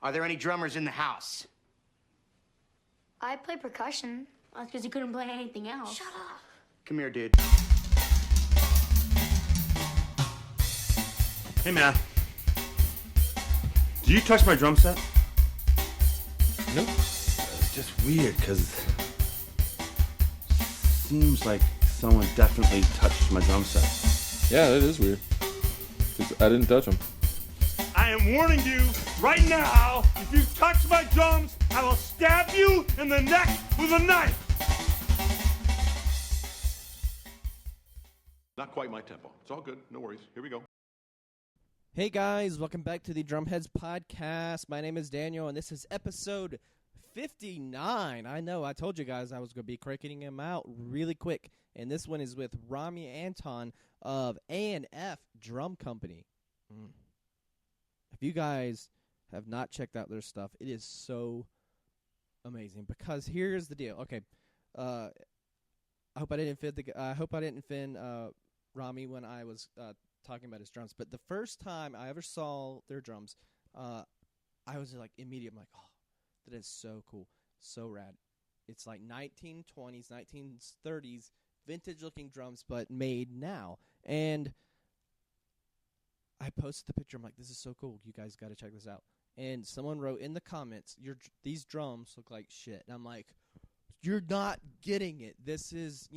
Are there any drummers in the house? I play percussion. That's because he couldn't play anything else. Shut up. Come here, dude. Hey, man. Do you touch my drum set? Nope. It's just weird, because seems like someone definitely touched my drum set. Yeah, that is weird. 'Cause I didn't touch them. I am warning you right now, if you touch my drums, I will stab you in the neck with a knife. Not quite my tempo. It's all good. No worries. Here we go. Hey guys, welcome back to the Drumheads Podcast. My name is Daniel, and this is episode 59. I know, I told you guys I was going to be cranking him out really quick. And this one is with Ramy Antoun of A&F Drum Company. If you guys have not checked out their stuff, it is so amazing. Because here's the deal. Okay, I hope I didn't offend Ramy when I was talking about his drums. But the first time I ever saw their drums, I was like immediately like, oh, that is so cool, so rad. It's like 1920s, 1930s vintage-looking drums, but made now. And I posted the picture. I'm like, this is so cool. You guys got to check this out. And someone wrote in the comments, these drums look like shit. And I'm like, you're not getting it. This is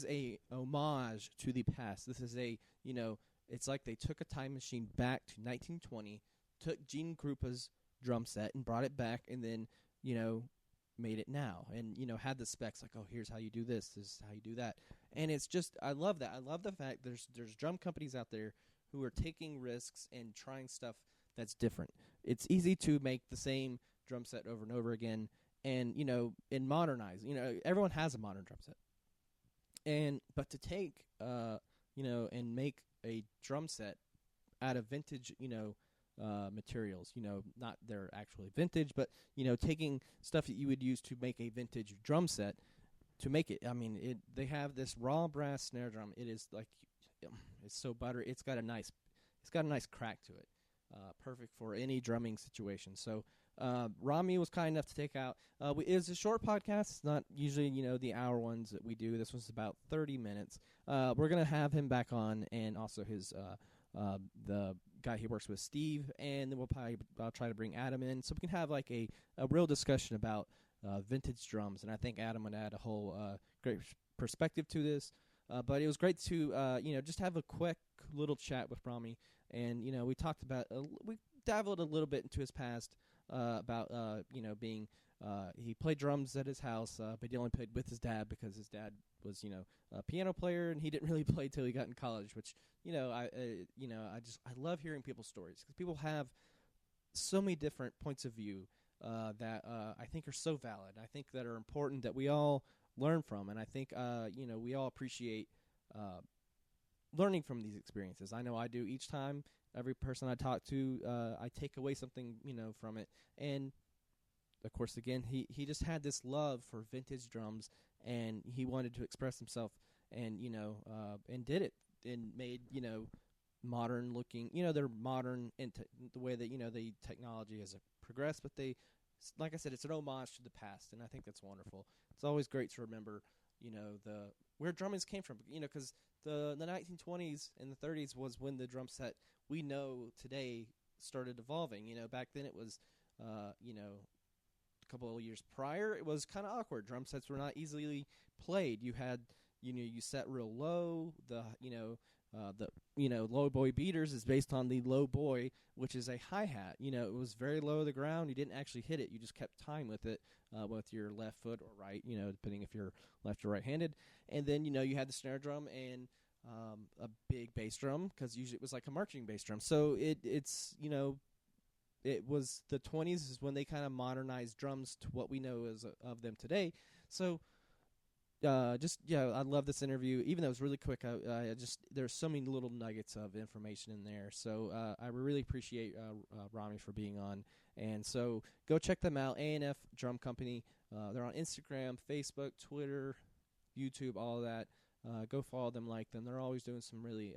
a homage to the past. This is it's like they took a time machine back to 1920, took Gene Krupa's drum set and brought it back, and then, made it now. And, had the specs like, oh, here's how you do this is how you do that. And it's just, I love that. I love the fact there's drum companies out there who are taking risks and trying stuff that's different. It's easy to make the same drum set over and over again and, and modernize. Everyone has a modern drum set. But to take, and make a drum set out of vintage, materials, not they're actually vintage, but, taking stuff that you would use to make a vintage drum set to make it. I mean, they have this raw brass snare drum. It is like, it's so buttery. It's got a nice crack to it. Perfect for any drumming situation. So, Ramy was kind enough to take out. It was a short podcast. It's not usually, the hour ones that we do. This was about 30 minutes. We're gonna have him back on, and also his the guy he works with, Steve, and then we'll probably try to bring Adam in so we can have like a real discussion about vintage drums. And I think Adam would add a whole great perspective to this. But it was great to just have a quick little chat with Ramy, and we talked about we dabbled a little bit into his past. About being he played drums at his house, but he only played with his dad because his dad was a piano player, and he didn't really play till he got in college. Which I love hearing people's stories because people have so many different points of view that I think are so valid. I think that are important that we all learn from, and I think we all appreciate learning from these experiences. I know I do each time. Every person I talk to, I take away something, from it. And, of course, again, he just had this love for vintage drums, and he wanted to express himself, and, and did it, and made, modern-looking, they're modern in the way that, the technology has progressed, but they, like I said, it's an homage to the past, and I think that's wonderful. It's always great to remember, where drummers came from, because the 1920s and the 30s was when the drum set we know today started evolving. Back then it was, a couple of years prior, it was kind of awkward. Drum sets were not easily played. You had, you set real low. The low boy beaters is based on the low boy, which is a hi-hat. It was very low to the ground. You didn't actually hit it. You just kept time with it, with your left foot or right, depending if you're left or right-handed. And then, you had the snare drum and a big bass drum, because usually it was like a marching bass drum. So it was the 20s is when they kind of modernized drums to what we know as of them today. So I love this interview. Even though it was really quick, there's so many little nuggets of information in there. So I really appreciate Ramy for being on. And so go check them out, A&F Drum Company. They're on Instagram, Facebook, Twitter, YouTube, all of that. Go follow them, like them. They're always doing some really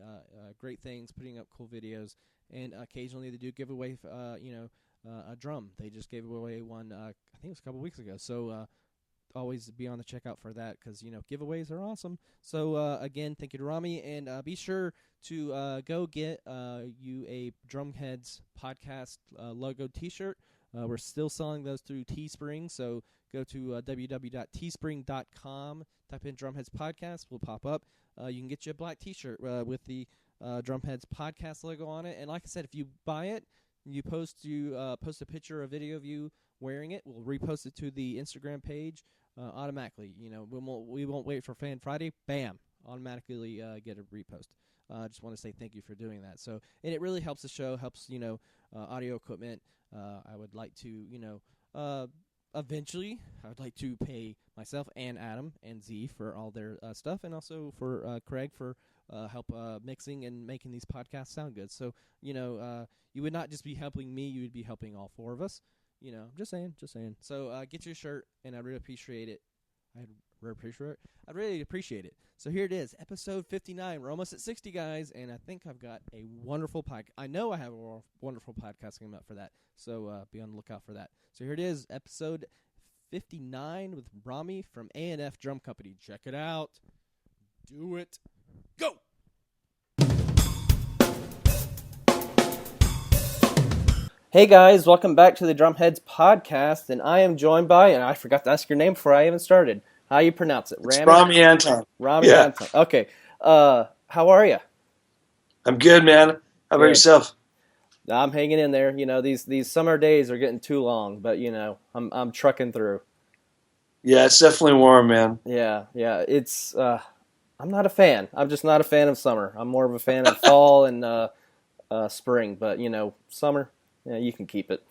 great things, putting up cool videos, and occasionally they do give away, a drum. They just gave away one, I think it was a couple weeks ago. So always be on the checkout for that because, giveaways are awesome. So, again, thank you to Ramy. And be sure to go get you a Drumheads podcast logo T-shirt. We're still selling those through Teespring. So go to www.teespring.com. Type in Drumheads Podcast. We'll pop up. You can get you a black T-shirt with the Drumheads Podcast logo on it. And like I said, if you buy it, you post a picture or video of you wearing it, we'll repost it to the Instagram page automatically. We won't wait for Fan Friday. Bam, automatically get a repost. I just want to say thank you for doing that. So, and it really helps the show, helps audio equipment. I would like to eventually I would like to pay myself and Adam and Z for all their stuff, and also for Craig for help mixing and making these podcasts sound good. So you would not just be helping me, you would be helping all four of us. Just saying. So get your shirt, and I really appreciate it. I'd really appreciate it. So here it is, episode 59. We're almost at 60, guys, and I think I've got a wonderful podcast. I know I have a wonderful podcast coming up for that, so be on the lookout for that. So here it is, episode 59 with Ramy from A&F Drum Company. Check it out. Do it. Go! Hey guys, welcome back to the Drumheads podcast, and I am joined by, and I forgot to ask your name before I even started. How you pronounce it? It's Ramy Antoun. Ramy Antoun. Okay. How are you? I'm good, man. How about yourself? I'm hanging in there. These summer days are getting too long, but I'm trucking through. Yeah, it's definitely warm, man. Yeah. It's I'm not a fan. I'm just not a fan of summer. I'm more of a fan of fall and spring, but summer, you can keep it.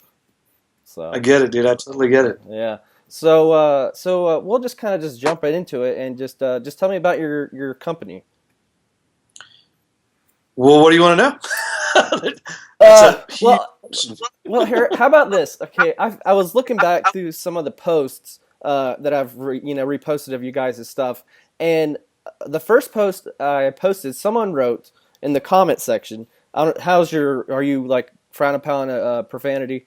So I get it, dude. I totally get it. Yeah. So we'll just kind of just jump right into it and just tell me about your company. Well, what do you want to know? Well, here. How about this? Okay, I was looking back through some of the posts that I've reposted of you guys' stuff, and the first post I posted, someone wrote in the comment section, are you like frown upon profanity?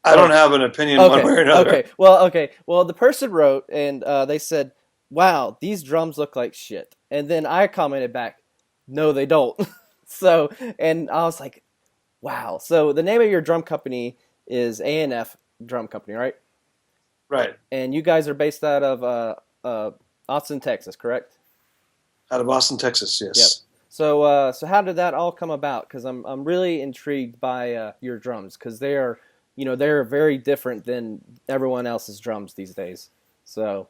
I don't have an opinion one way or another. Okay. Well, the person wrote, and they said, "Wow, these drums look like shit." And then I commented back, "No, they don't." So, and I was like, "Wow." So the name of your drum company is A&F Drum Company, right? Right. And you guys are based out of Austin, Texas, correct? Out of Austin, Texas, yes. Yep. So how did that all come about? Because I'm really intrigued by your drums, because they're very different than everyone else's drums these days. So.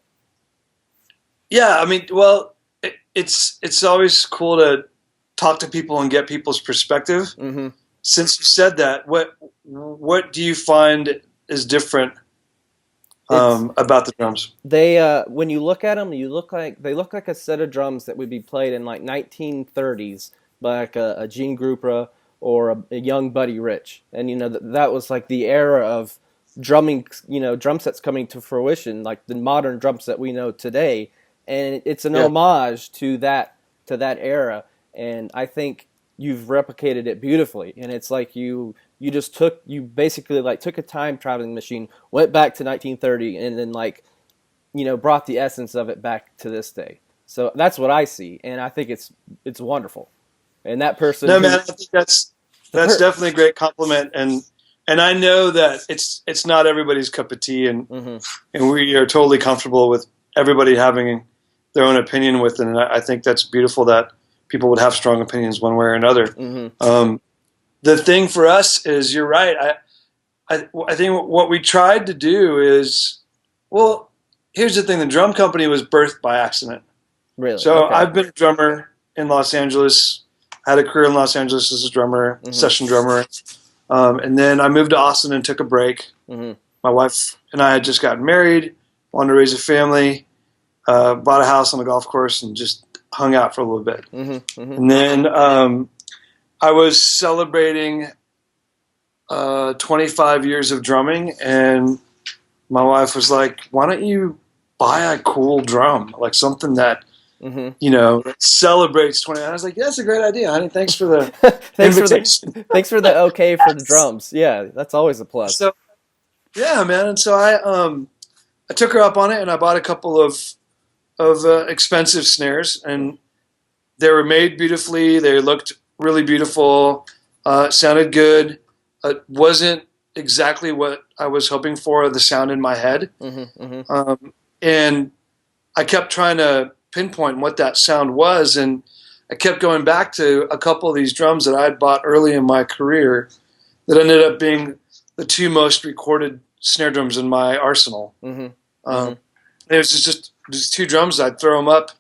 Yeah, I mean, well, it's always cool to talk to people and get people's perspective. Mm-hmm. Since you said that, what do you find is different about the drums? They when you look at them, they look like a set of drums that would be played in like 1930s by like a Gene Krupa or a young Buddy Rich, and that was like the era of drumming, drum sets coming to fruition, like the modern drum set we know today, and it's an homage to that era, and I think you've replicated it beautifully, and it's like you basically took a time traveling machine, went back to 1930, and then brought the essence of it back to this day. So that's what I see, and I think it's wonderful. And that person, no, man, I think that's definitely a great compliment, and I know that it's not everybody's cup of tea, and and we are totally comfortable with everybody having their own opinion with it, and I think that's beautiful that people would have strong opinions one way or another. Mm-hmm. The thing for us is, you're right. I think what we tried to do is, well, here's the thing: the drum company was birthed by accident. Really? So okay. I've been a drummer in Los Angeles. Had a career in Los Angeles as a drummer, session drummer, and then I moved to Austin and took a break. Mm-hmm. My wife and I had just gotten married, wanted to raise a family, bought a house on a golf course, and just hung out for a little bit. Mm-hmm. Mm-hmm. And then I was celebrating 25 years of drumming, and my wife was like, "Why don't you buy a cool drum, like something that that celebrates 20. I was like, that's a great idea, honey. Thanks for the invitation. Thanks for the okay for the drums. Yeah, that's always a plus. So yeah, man. And so I took her up on it, and I bought a couple of expensive snares, and they were made beautifully. They looked really beautiful. It sounded good. It wasn't exactly what I was hoping for, the sound in my head. And I kept trying to pinpoint what that sound was, and I kept going back to a couple of these drums that I had bought early in my career that ended up being the two most recorded snare drums in my arsenal. It was just these two drums. I'd throw them up,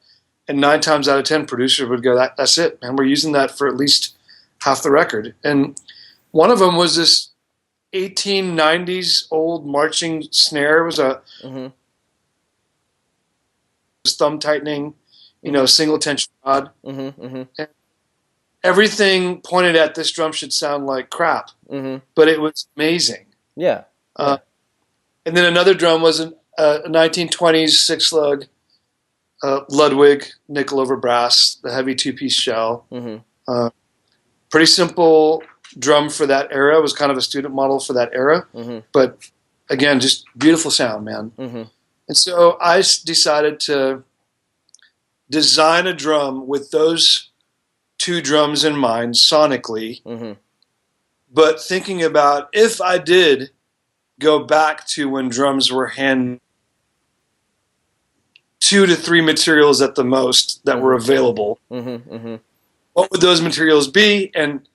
and 9 times out of 10, producer would go, "That's it, man. We're using that for at least half the record." And one of them was this 1890s old marching snare. It was a thumb tightening, single tension rod. And everything pointed at this drum should sound like crap, but it was amazing. Yeah. And then another drum was a 1920s 6-lug Ludwig nickel over brass, the heavy 2-piece shell. Pretty simple drum for that era. It was kind of a student model for that era, but again, just beautiful sound, man. And so I decided to design a drum with those two drums in mind sonically, but thinking about if I did go back to when drums were hand 2 to 3 materials at the most that were available, what would those materials be, and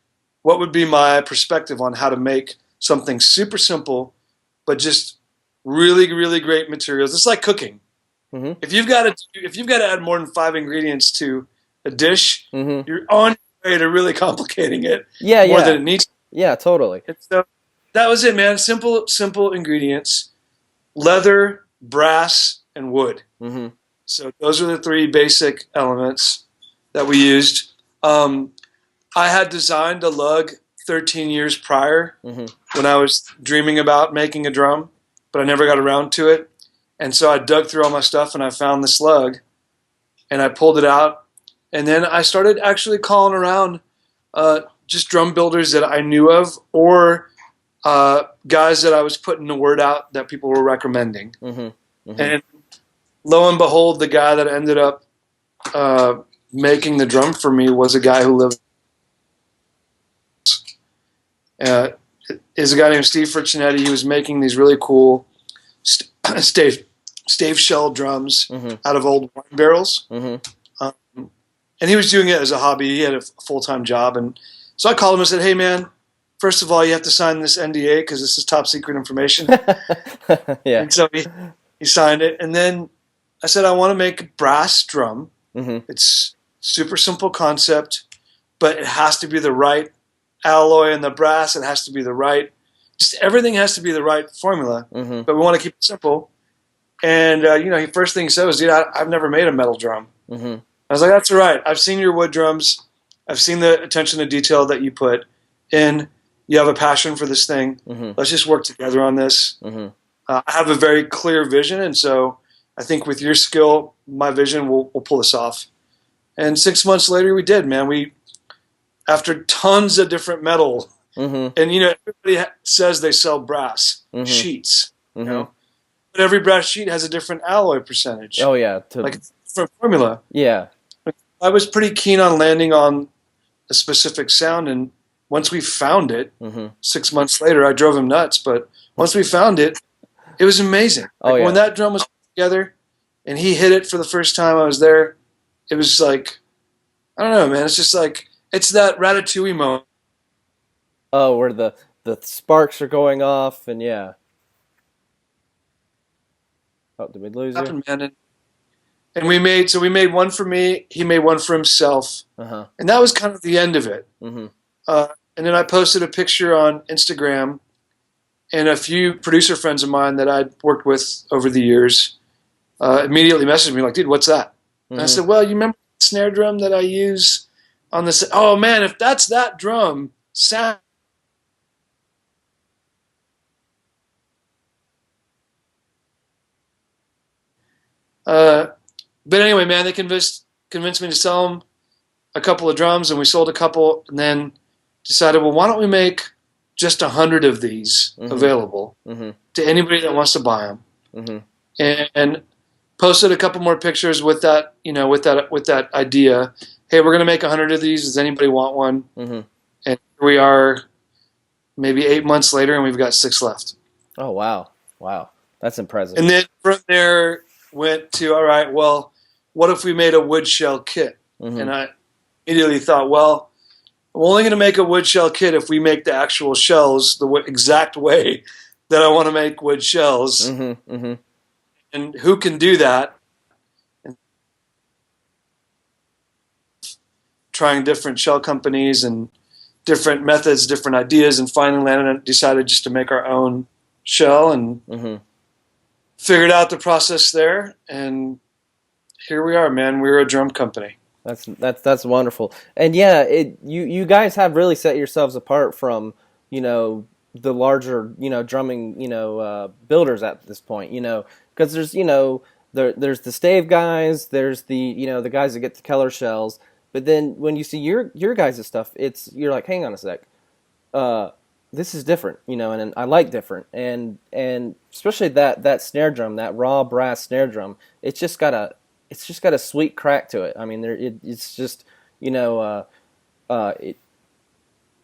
what would be my perspective on how to make something super simple but just really, really great materials. It's like cooking. If you've got to add more than 5 ingredients to a dish, you're on your way to really complicating it more than it needs to. Yeah, totally. And so that was it, man. Simple ingredients: leather, brass, and wood. So those are the 3 basic elements that we used. I had designed a lug 13 years prior when I was dreaming about making a drum, but I never got around to it. And so I dug through all my stuff, and I found this lug, and I pulled it out. And then I started actually calling around just drum builders that I knew of, or guys that I was putting the word out that people were recommending. And lo and behold, the guy that ended up making the drum for me was a guy who lived is a guy named Steve Friccinetti. He was making these really cool stave shell drums out of old wine barrels. And he was doing it as a hobby. He had a full-time job. And so I called him and said, "Hey, man, first of all, you have to sign this NDA because this is top secret information." And so he signed it. And then I said, "I want to make a brass drum. It's super simple concept, but it has to be the right alloy in the brass. It has to be the right, just everything has to be the right formula. But we want to keep it simple." And the first thing he said was, "Dude, I've never made a metal drum." I was like, "That's all right. I've seen your wood drums. I've seen the attention to detail that you put in. You have a passion for this thing. Let's just work together on this." I have a very clear vision, and so I think with your skill, my vision will pull this off. And 6 months later, we did, man. After tons of different metal, and everybody says they sell brass sheets, but every brass sheet has a different alloy percentage. Oh yeah, like it's a different formula. Yeah, I was pretty keen on landing on a specific sound, and once we found it, 6 months later, I drove him nuts. But once we found it, it was amazing. When that drum was put together, and he hit it for the first time I was there, it was like, I don't know, man. It's just like, it's that Ratatouille moment. Oh, where the sparks are going off, and yeah. Oh, did we lose you? And we made one for me. He made one for himself, and that was kind of the end of it. And then I posted a picture on Instagram, and a few producer friends of mine that I'd worked with over the years immediately messaged me like, "Dude, what's that?" And I said, "Well, you remember the snare drum that I use on this?" "Oh man, if that's that drum sound." But anyway, man, they convinced convinced me to sell him a couple of drums, and we sold a couple, and then decided, well, why don't we make just 100 of these available to anybody that wants to buy them, and posted a couple more pictures with that, with that idea. Hey, we're going to make 100 of these. Does anybody want one? And here we are, maybe 8 months later, and we've got 6 left. Oh wow, that's impressive. And then from there went to, all right, well, what if we made a wood shell kit? And I immediately thought, well, I'm only going to make a wood shell kit if we make the actual shells the exact way that I want to make wood shells. And who can do that? And trying different shell companies and different methods, different ideas, and finally landed and decided just to make our own shell and figured out the process there. And here we are, man. We're a drum company. That's wonderful. And yeah, you guys have really set yourselves apart from, the larger, drumming, builders at this point, because there's, there's the stave guys, there's the, the guys that get the Keller shells. But then when you see your guys' stuff, you're like, hang on a sec. This is different, and I like different. And especially that snare drum, that raw brass snare drum, it's just got a sweet crack to it. I mean, it's just, I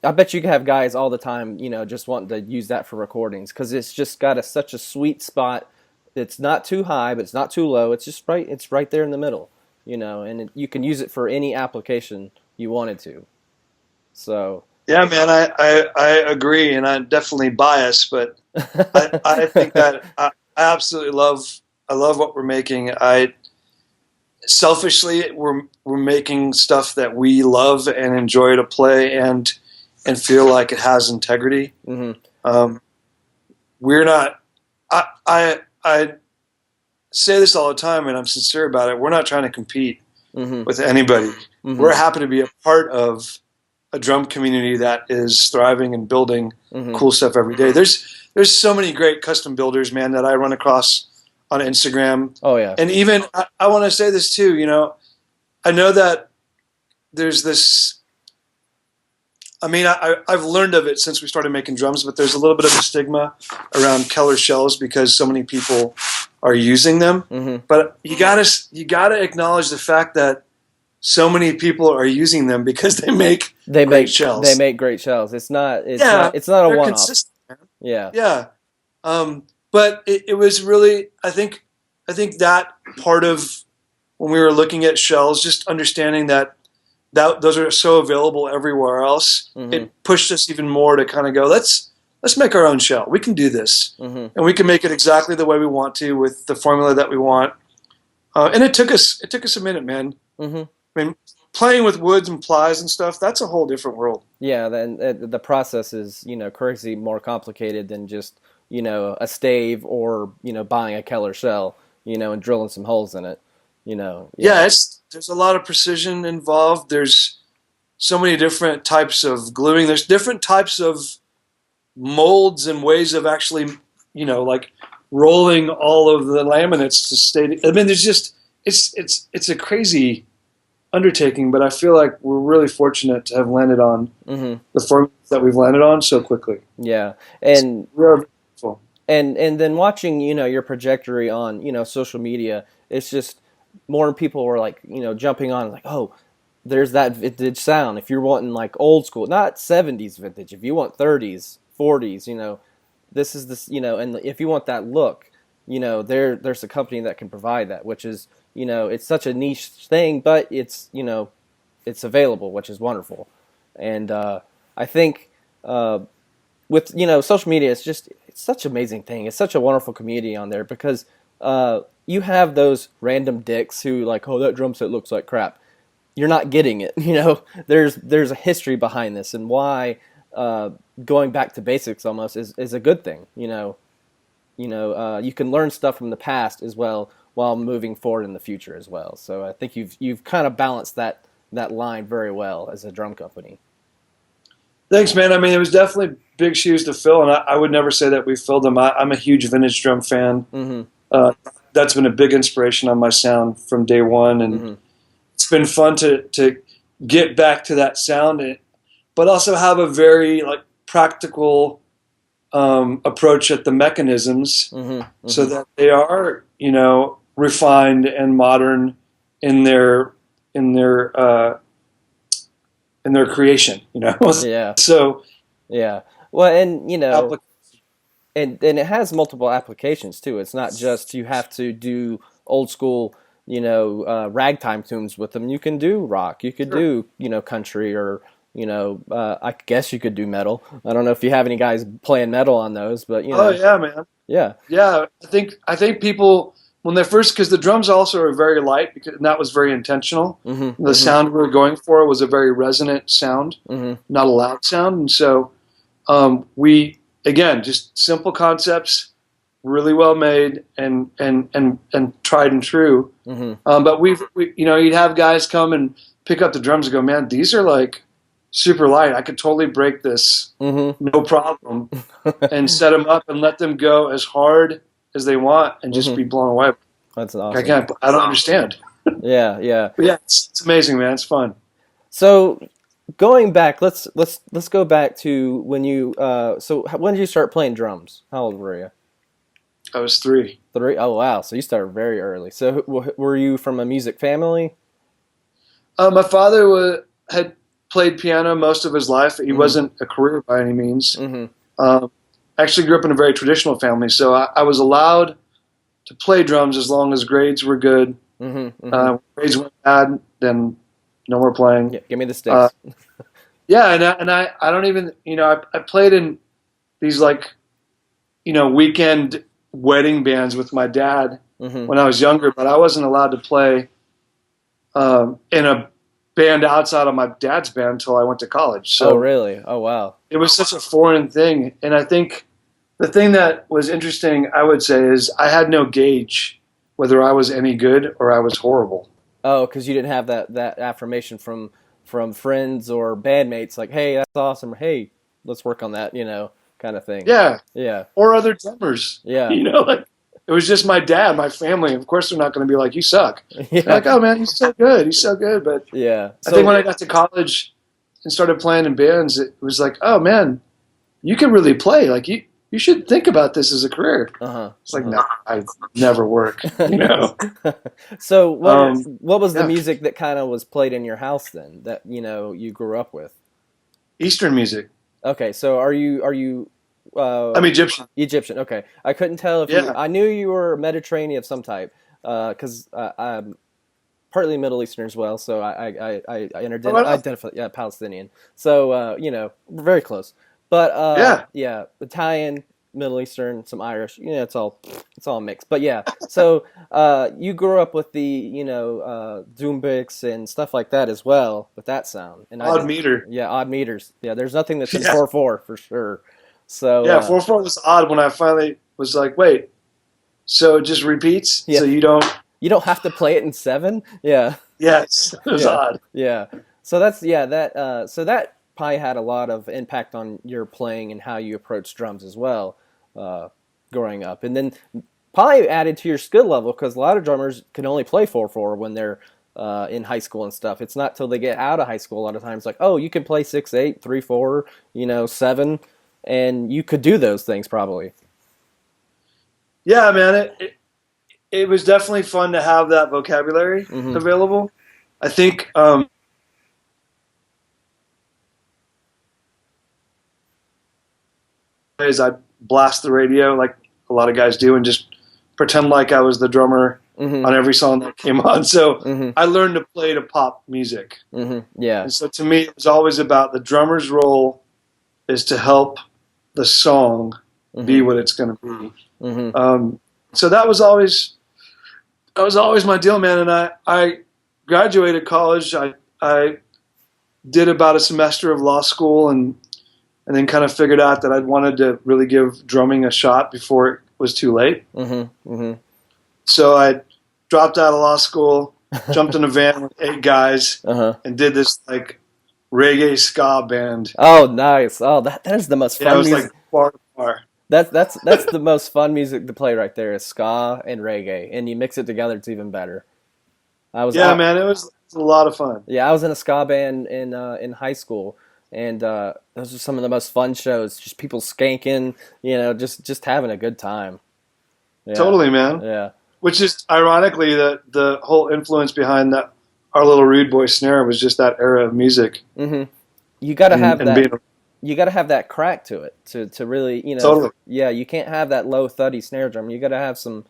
bet you could have guys all the time, just wanting to use that for recordings because it's just got such a sweet spot. It's not too high, but it's not too low. It's just right. It's right there in the middle, and you can use it for any application you wanted to. So. Yeah, man, I agree, and I'm definitely biased, but I think that I absolutely love what we're making. Selfishly, we're making stuff that we love and enjoy to play and feel like it has integrity. We're not. I say this all the time, and I'm sincere about it. We're not trying to compete with anybody. We're happy to be a part of a drum community that is thriving and building cool stuff every day. There's so many great custom builders, man, that I run across on Instagram. Oh yeah. And even I want to say this too, I know that there's this, I've learned of it since we started making drums, but there's a little bit of a stigma around Keller shells because so many people are using them. But you gotta acknowledge the fact that so many people are using them because they make great shells. They make great shells. It's not a one-off. Yeah. Yeah. But it was really, I think that part of when we were looking at shells, just understanding that those are so available everywhere else, it pushed us even more to kind of go, let's make our own shell. We can do this, and we can make it exactly the way we want to with the formula that we want. And it took us a minute, man. I mean, playing with woods and plies and stuff, that's a whole different world. Yeah, then the process is, crazy more complicated than just, a stave or, buying a Keller shell, and drilling some holes in it, Yeah, there's a lot of precision involved. There's so many different types of gluing. There's different types of molds and ways of actually, like rolling all of the laminates to stay. I mean, there's just, it's a crazy undertaking, but I feel like we're really fortunate to have landed on the formulas that we've landed on so quickly. Yeah, and we're grateful. And then watching your trajectory on social media, it's just more people were like jumping on like, oh, there's that vintage sound. If you're wanting like old school, not 70s vintage, if you want 30s, 40s, this is this, and if you want that look, there's a company that can provide that, which is. It's such a niche thing, but it's available, which is wonderful. And I think with social media, it's such an amazing thing. It's such a wonderful community on there because you have those random dicks who like, oh, that drum set looks like crap. You're not getting it. There's a history behind this and why going back to basics almost is a good thing. You can learn stuff from the past as well while moving forward in the future as well. So I think you've kind of balanced that line very well as a drum company. Thanks, man. I mean, it was definitely big shoes to fill, and I would never say that we filled them. I'm a huge vintage drum fan. That's been a big inspiration on my sound from day one, and been fun to get back to that sound, but also have a very like practical approach at the mechanisms, so that they are, you know, refined and modern in their creation, you know. Yeah. So Yeah. Well, and you know, and it has multiple applications too. It's not just you have to do old school, you know, ragtime tunes with them. You can do rock. You could do, you know, country, or you know, I guess you could do metal. I don't know if you have any guys playing metal on those, but you know. Oh yeah, man. Yeah. I think people, when they first, because the drums also are very light, and that was very intentional. The sound we were going for was a very resonant sound, not a loud sound, and so we, again, just simple concepts, really well made, and tried and true. But we, you know, you'd have guys come and pick up the drums and go, man, these are like super light. I could totally break this, no problem, and set them up and let them go as hard as they want and just be blown away. That's awesome. I don't understand. Yeah. But yeah, it's amazing, man. It's fun. So going back, let's go back to when you. So when did you start playing drums? How old were you? I was 3. 3? Oh wow! So you started very early. So were you from a music family? My father had played piano most of his life. He wasn't a career by any means. Actually grew up in a very traditional family, so I was allowed to play drums as long as grades were good. Grades went bad, then no more playing. Yeah, give me the sticks. And I don't even, you know, I played in these like, you know, weekend wedding bands with my dad when I was younger, but I wasn't allowed to play in a band outside of my dad's band until I went to college. So oh really? Oh wow! It was such a foreign thing, and I think the thing that was interesting, I would say, is I had no gauge whether I was any good or I was horrible. Oh, because you didn't have that affirmation from friends or bandmates, like, hey, that's awesome, or hey, let's work on that, you know, kind of thing. Yeah. Or other drummers. Yeah. You know, like it was just my dad, my family. Of course, they're not going to be like, you suck. Yeah. They're like, oh man, he's so good. But yeah, I think when I got to college and started playing in bands, it was like, oh man, you can really play. Like you should think about this as a career. It's like, no, I never work. You know. So what was the music that kind of was played in your house then, that you know you grew up with? Eastern music. Okay, so are you? I'm Egyptian. Egyptian. Okay, I couldn't tell if you. I knew you were Mediterranean of some type, because I'm partly Middle Eastern as well. So I identify Palestinian. So you know, we're very close. But yeah, Italian, Middle Eastern, some Irish. You know, it's all mixed. But yeah, so you grew up with the, you know, Doombix and stuff like that as well, with that sound. And odd meter. Yeah, odd meters. Yeah, there's nothing that's in 4/4 for sure. So yeah, 4/4 was odd when I finally was like, wait, so it just repeats? Yeah. So you don't have to play it in 7? Yeah. Yes, it was odd. Yeah. So that's so that probably had a lot of impact on your playing and how you approach drums as well, growing up, and then probably added to your skill level, because a lot of drummers can only play 4/4 when they're in high school and stuff. It's not till they get out of high school a lot of times like, oh, you can play 6/8, 3/4, you know, 7, and you could do those things probably. Yeah, man, it was definitely fun to have that vocabulary available. I think is I blast the radio like a lot of guys do and just pretend like I was the drummer on every song that came on. So I learned to play to pop music. Yeah. And so to me, it was always about the drummer's role is to help the song be what it's going to be. So that was always my deal, man. And I graduated college. I did about a semester of law school and then kind of figured out that I'd wanted to really give drumming a shot before it was too late. So I dropped out of law school, jumped in a van with 8 guys, and did this like reggae ska band. Oh, nice! Oh, that is the most fun music. Like bar to bar. That's the most fun music to play right there, is ska and reggae, and you mix it together, it's even better. Man, it was It's a lot of fun. Yeah, I was in a ska band in high school, and those are some of the most fun shows. Just people skanking, just having a good time. Yeah. Totally, man. Yeah. Which is ironically the whole influence behind that our little rude boy snare was just that era of music. Mm-hmm. You got to have that. Being, you got to have that crack to it to really, Totally. Yeah, you can't have that low thuddy snare drum. You got to have some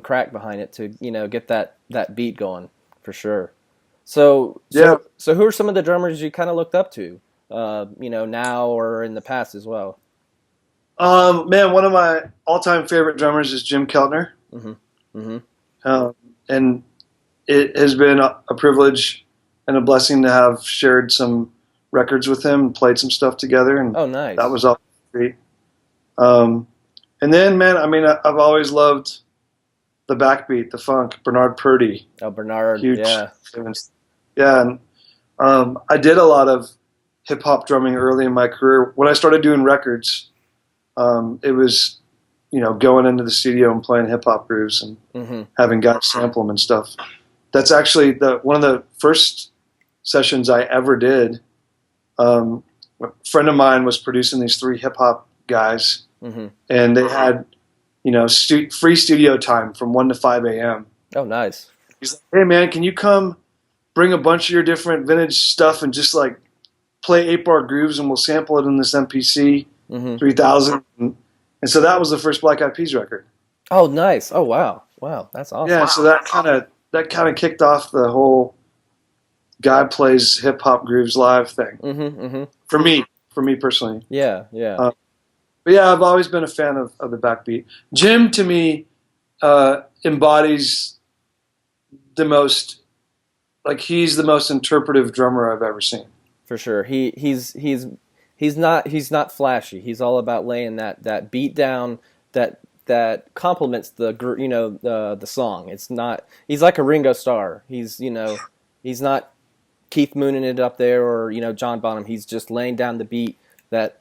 crack behind it to get that beat going for sure. So who are some of the drummers you kind of looked up to, now or in the past as well? Man, one of my all-time favorite drummers is Jim Keltner. Mm-hmm. Mm-hmm. And it has been a privilege and a blessing to have shared some records with him and played some stuff together. And oh, nice. That was all great. And then, man, I mean, I've always loved the backbeat, the funk, Bernard Purdie. Oh, Bernard, huge yeah. Yeah, and I did a lot of hip-hop drumming early in my career. When I started doing records, it was, going into the studio and playing hip-hop grooves and having guys sample them and stuff. That's actually one of the first sessions I ever did. A friend of mine was producing these 3 hip-hop guys, and they had, free studio time from 1 to 5 a.m. Oh, nice. He's like, hey, man, can you come bring a bunch of your different vintage stuff and just, like, play 8-bar grooves, and we'll sample it in this MPC 3000. And so that was the first Black Eyed Peas record. Oh, nice. Oh, wow. Wow, that's awesome. Yeah, so that kind of kicked off the whole guy plays hip-hop grooves live thing. For me personally. Yeah, yeah. But yeah, I've always been a fan of the backbeat. Jim, to me, embodies the most, like, he's the most interpretive drummer I've ever seen. For sure. He's not flashy. He's all about laying that beat down that complements the song. It's not. He's like a Ringo Starr. He's not Keith Mooning it up there or John Bonham. He's just laying down the beat that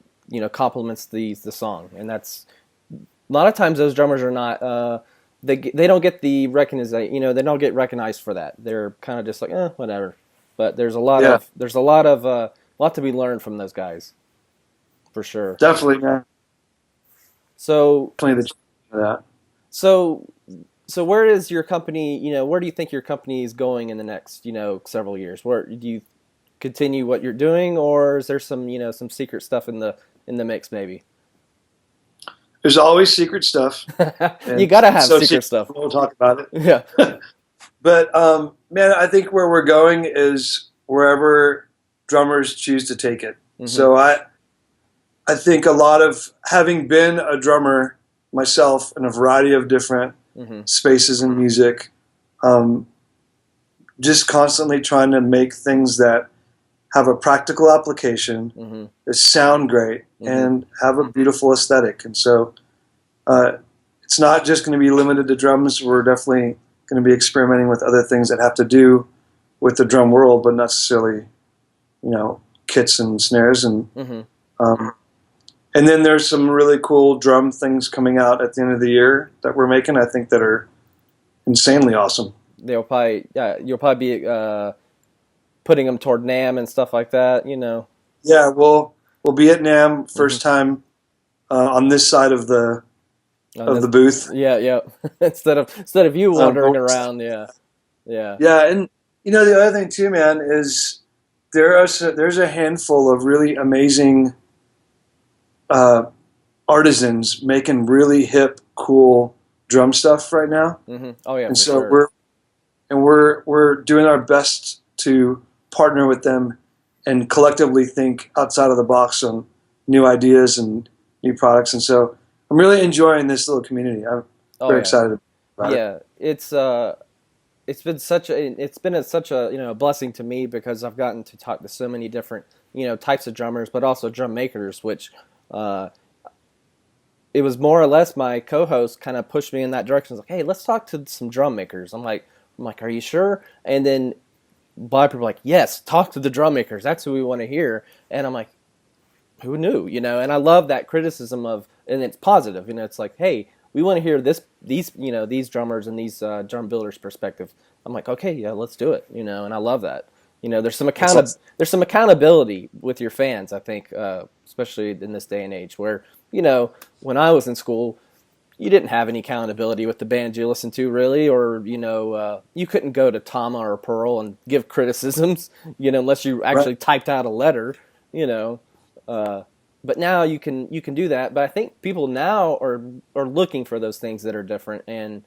complements the song. And that's a lot of times those drummers are not. They don't get the recognition. They don't get recognized for that. They're kind of just like whatever. But there's a lot to be learned from those guys, for sure. Definitely, man. So definitely that. So where is your company? Where do you think your company is going in the next several years? Where do you continue what you're doing, or is there some some secret stuff in the mix maybe? There's always secret stuff. You gotta have secret stuff. We'll talk about it. Yeah. But man, I think where we're going is wherever drummers choose to take it. So I think a lot of, having been a drummer myself in a variety of different spaces in music, just constantly trying to make things that have a practical application, that sound great, and have a beautiful aesthetic. And so it's not just going to be limited to drums. We're definitely going to be experimenting with other things that have to do with the drum world, but not necessarily, kits and snares. And and then there's some really cool drum things coming out at the end of the year that we're making, I think, that are insanely awesome. You'll probably be putting them toward NAMM and stuff like that, Yeah, we'll be at NAMM first time on this side of the the booth. Yeah, yeah. instead of you wandering around, yeah. Yeah, and the other thing too, man, is there's a handful of really amazing artisans making really hip, cool drum stuff right now. Oh yeah, and so we're doing our best to partner with them and collectively think outside of the box on new ideas and new products. And so I'm really enjoying this little community. I'm very excited about it. Yeah, it's been such a blessing to me because I've gotten to talk to so many different types of drummers, but also drum makers, which it was more or less my co-host kind of pushed me in that direction. He's like, hey, let's talk to some drum makers. I'm like, are you sure? And then Bob people were like, yes, talk to the drum makers. That's who we want to hear. And I'm like, who knew? And I love that criticism and it's positive. It's like, hey, we want to hear these drummers and these drum builders' perspective. I'm like, okay, yeah, let's do it, you know, and I love that. You know, there's some awesome. there's some accountability with your fans, I think, especially in this day and age where, you know, when I was in school, you didn't have any accountability with the band you listened to, really, or, you know, you couldn't go to Tama or Pearl and give criticisms, you know, unless you actually typed out a letter, you know. But now you can do that. But I think people now are looking for those things that are different, and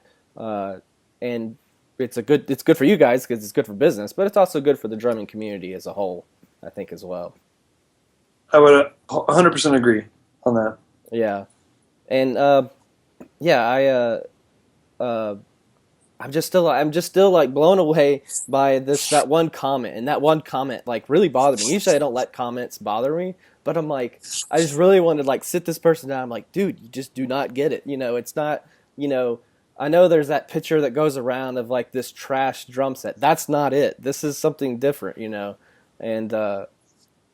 it's good for you guys because it's good for business, but it's also good for the drumming community as a whole, I think, as well. I would 100% agree on that. Yeah, and I'm just still like blown away by that one comment, and that one comment like really bothered me. Usually I don't let comments bother me, but I'm like, I just really wanted to like sit this person down. I'm like, dude, you just do not get it. You know, it's not, you know, I know there's that picture that goes around of like this trash drum set. That's not it. This is something different, you know, and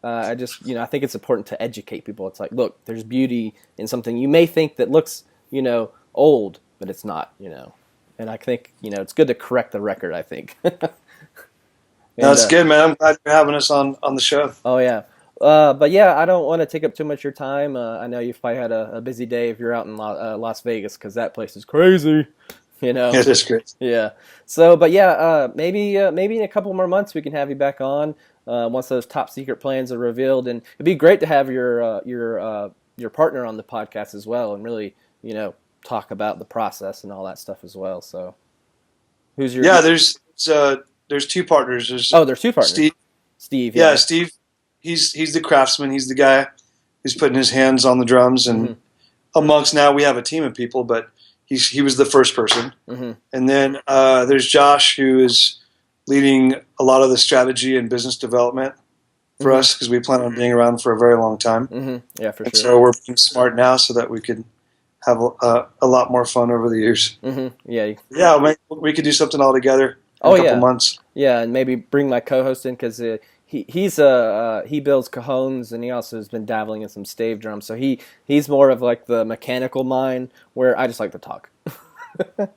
I just, you know, I think it's important to educate people. It's like, look, there's beauty in something you may think that looks, you know, old, but it's not, you know. And I think, you know, it's good to correct the record, I think. That's good, man. I'm glad you're having us on the show. Oh, yeah. But yeah, I don't want to take up too much of your time. I know you've probably had a busy day if you're out in Las Vegas, because that place is crazy, you know. It is great. Yeah. So, but yeah, maybe in a couple more months we can have you back on once those top secret plans are revealed, and it'd be great to have your partner on the podcast as well, and really, you know, talk about the process and all that stuff as well. So, who's your? Yeah, there's two partners. There's two partners. Steve. Yeah, Steve. He's the craftsman. He's the guy who's putting his hands on the drums, and amongst now we have a team of people, but he was the first person. And then there's Josh, who is leading a lot of the strategy and business development for us, because we plan on being around for a very long time. Yeah, for sure. So we're being smart now so that we could have a lot more fun over the years. Yeah. Yeah, we could do something all together in a couple months. Yeah, and maybe bring my co-host in, because he builds cajones, and he also has been dabbling in some stave drums. So he's more of like the mechanical mind, where I just like to talk.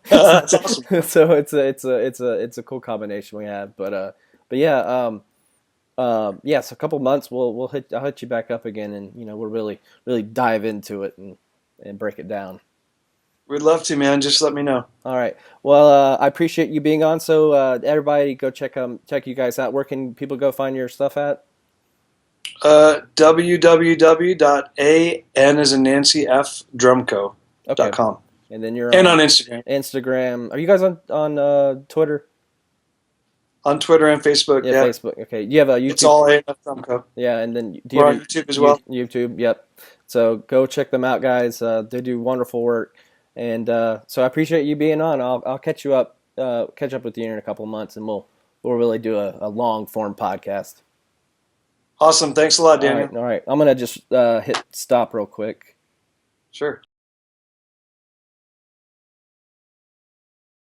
That's awesome. So it's a cool combination we have. But yeah, so a couple months I'll hit you back up again, and you know, we'll really dive into it and break it down. We'd love to, man. Just let me know. All right. Well, I appreciate you being on. So everybody go check you guys out. Where can people go find your stuff at? www.an as in Nancy F drumco.com. And then you're on Instagram. Instagram. Are you guys on Twitter? On Twitter and Facebook. Yeah. Facebook. Okay. You have a YouTube. It's all ANF Drumco. Yeah, and then we're on YouTube as well. YouTube. Yep. So go check them out, guys. They do wonderful work. And so I appreciate you being on. I'll catch up with you in a couple of months, and we'll really do a long form podcast. Awesome. Thanks a lot, Daniel. All right. I'm gonna just hit stop real quick. Sure.